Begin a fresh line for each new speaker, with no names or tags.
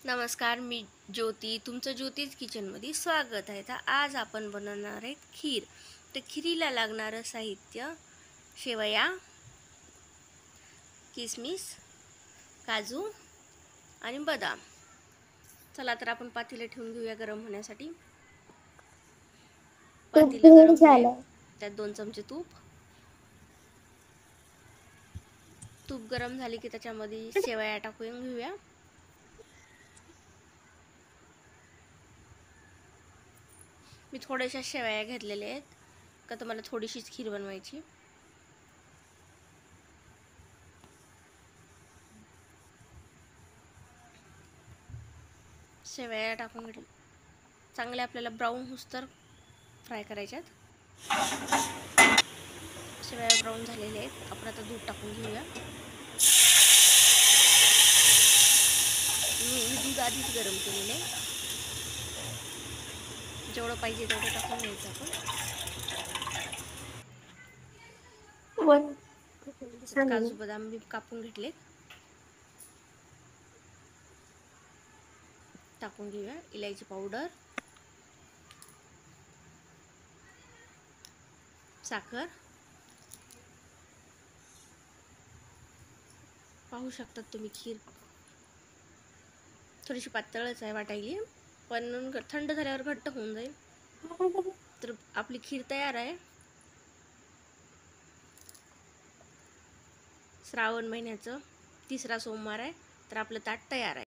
नमस्कार, मी ज्योती. तुमचं ज्योतीज किचनमध्ये स्वागत आहे. तर आज आपण बनवणार आहे खीर. तर खिरीला लागणारं साहित्य: शेवया, किसमिस, काजू आणि बदाम. चला तर आपण पातेलं ठेवून घेऊया गरम होण्यासाठी. पातेलं गरम झाले, त्यात 2 चमचे तूप गरम झाले की त्याच्यामध्ये शेवया टाकून घेऊया. मी थोड्याशा शेवया घेतलेल्या आहेत का तर मला थोडीशीच खीर बनवायची. शेवया टाकून घेतली, चांगले आपल्याला ब्राऊन होस्तर फ्राय करायच्यात. शेवया ब्राऊन झालेले आहेत. आपण आता दूध टाकून घेऊया. मी दूध आधीच गरम केलेलं आहे. जेवढं पाहिजे तेवढं टाकून घ्यायचं आपण. काजू बदाम मी कापून घेतले, टाकून घेऊया. इलायची पावडर, साखर. पाहू शकतात तुम्ही, खीर थोडीशी पातळच आहे वाटायली, पण थंड झाल्यावर घट्ट होऊन जाईल. तर आपली खीर तयार आहे. श्रावण महिन्याचं 3रा सोमवार आहे, तर आपलं ताट तयार आहे.